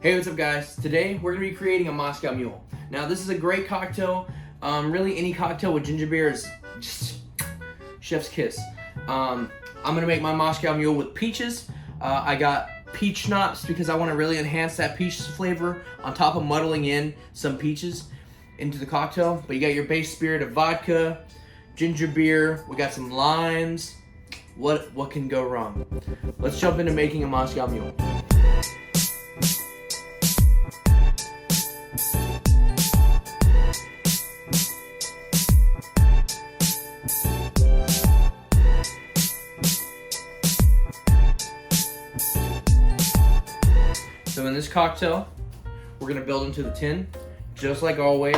Hey, what's up guys? Today we're going to be creating a Moscow Mule. Now this is a great cocktail. Really any cocktail with ginger beer is just chef's kiss. I'm going to make my Moscow Mule with peaches. I got peach schnapps because I want to really enhance that peach flavor on top of muddling in some peaches into the cocktail. But you got your base spirit of vodka, ginger beer, we got some limes. What can go wrong? Let's jump into making a Moscow Mule. So in this cocktail, we're gonna build into the tin, just like always.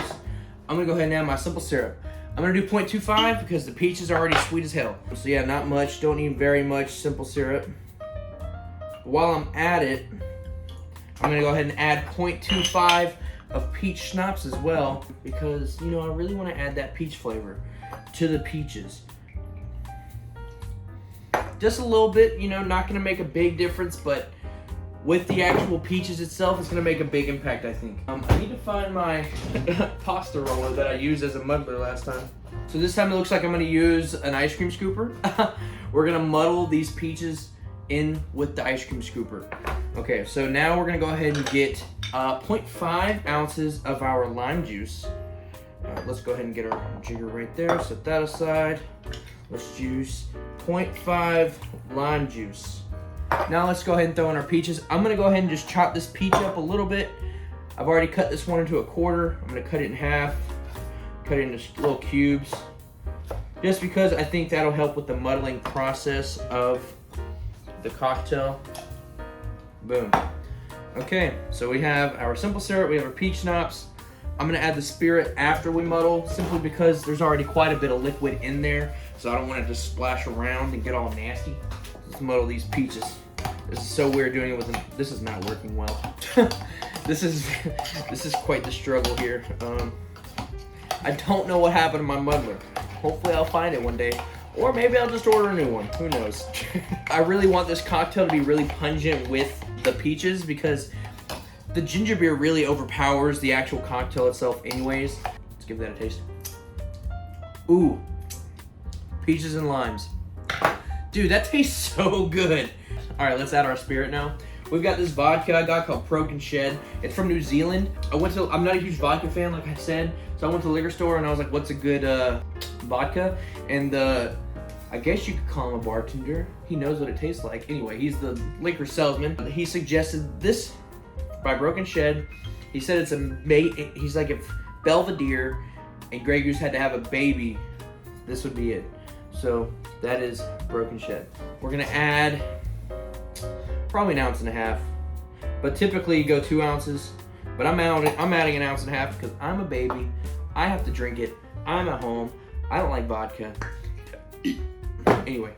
I'm gonna go ahead and add my simple syrup. I'm gonna do 0.25 because the peach is already sweet as hell. So yeah, not much, don't need very much simple syrup. But while I'm at it, I'm gonna go ahead and add 0.25 of peach schnapps as well because, you know, I really wanna add that peach flavor to the peaches. Just a little bit, you know, not gonna make a big difference, but with the actual peaches itself, it's gonna make a big impact, I think. I need to find my pasta roller that I used as a muddler last time. So this time it looks like I'm gonna use an ice cream scooper. We're gonna muddle these peaches in with the ice cream scooper. Okay, so now we're gonna go ahead and get 0.5 ounces of our lime juice. Let's go ahead and get our jigger right there, set that aside. Let's juice 0.5 lime juice. Now let's go ahead and throw in our peaches. I'm gonna go ahead and just chop this peach up a little bit. I've already cut this one into a quarter. I'm gonna cut it in half, cut it into little cubes, just because I think that'll help with the muddling process of the cocktail. Boom. Okay, so we have our simple syrup, we have our peach schnapps. I'm gonna add the spirit after we muddle, simply because there's already quite a bit of liquid in there, so I don't want it to splash around and get all nasty. Let's muddle these peaches. This is so weird doing it with them. This is not working well. This is quite the struggle here. I don't know what happened to my muddler. Hopefully I'll find it one day. Or maybe I'll just order a new one. Who knows? I really want this cocktail to be really pungent with the peaches because the ginger beer really overpowers the actual cocktail itself anyways. Let's give that a taste. Ooh, peaches and limes. Dude, that tastes so good. All right, let's add our spirit now. We've got this vodka I got called Broken Shed. It's from New Zealand. I'm not a huge vodka fan, like I said. So I went to the liquor store and I was like, what's a good vodka? And I guess you could call him a bartender. He knows what it tastes like. Anyway, he's the liquor salesman. He suggested this by Broken Shed. He said it's a mate. He's like, if Belvedere and Grey Goose had to have a baby, this would be it. So that is Broken Shed. We're gonna add probably 1.5 ounces, but typically you go 2 ounces. But I'm adding 1.5 ounces because I'm a baby. I have to drink it. I'm at home. I don't like vodka. Anyway,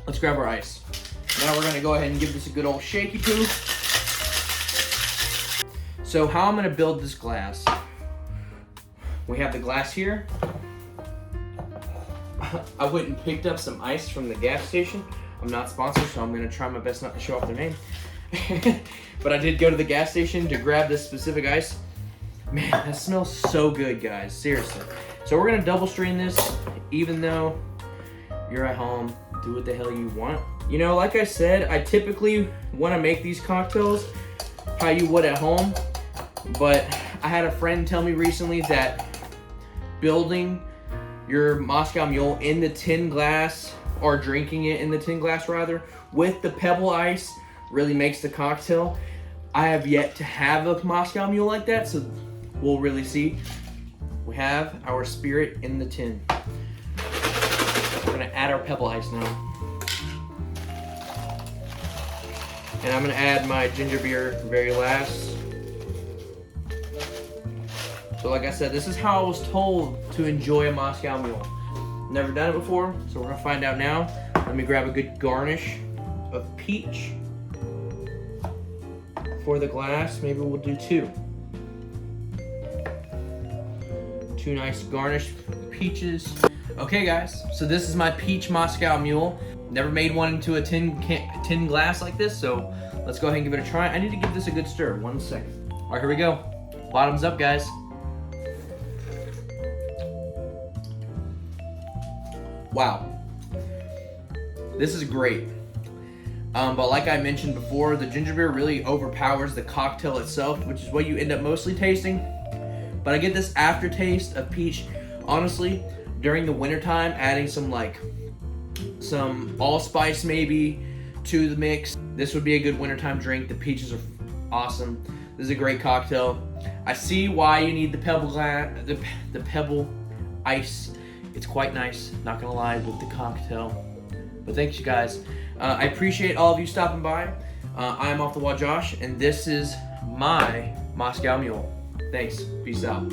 let's grab our ice. Now we're gonna go ahead and give this a good old shaky poo. So how I'm gonna build this glass? We have the glass here. I went and picked up some ice from the gas station. I'm not sponsored, so I'm gonna try my best not to show off their name. But I did go to the gas station to grab this specific ice. Man, that smells so good, guys, seriously. So we're gonna double strain this, even though you're at home, do what the hell you want. You know, like I said, I typically wanna make these cocktails how you would at home, but I had a friend tell me recently that building your Moscow Mule in the tin glass, or drinking it in the tin glass rather, with the pebble ice really makes the cocktail. I have yet to have a Moscow Mule like that, so we'll really see. We have our spirit in the tin. We're gonna add our pebble ice now. And I'm gonna add my ginger beer very last. So like I said, this is how I was told to enjoy a Moscow Mule. Never done it before, so we're gonna find out now. Let me grab a good garnish of peach for the glass. Maybe we'll do 2. 2 nice garnished peaches. Okay guys, so this is my peach Moscow Mule. Never made one into a tin glass like this, so let's go ahead and give it a try. I need to give this a good stir. 1 second. All right, here we go. Bottoms up, guys. Wow. This is great. But like I mentioned before, the ginger beer really overpowers the cocktail itself, which is what you end up mostly tasting. But I get this aftertaste of peach. Honestly, during the wintertime, adding some allspice maybe to the mix. This would be a good wintertime drink. The peaches are awesome. This is a great cocktail. I see why you need the the pebble ice. It's quite nice, not gonna lie, with the cocktail. But thanks, you guys. I appreciate all of you stopping by. I am OffTheWallJosh, and this is my Moscow Mule. Thanks. Peace out.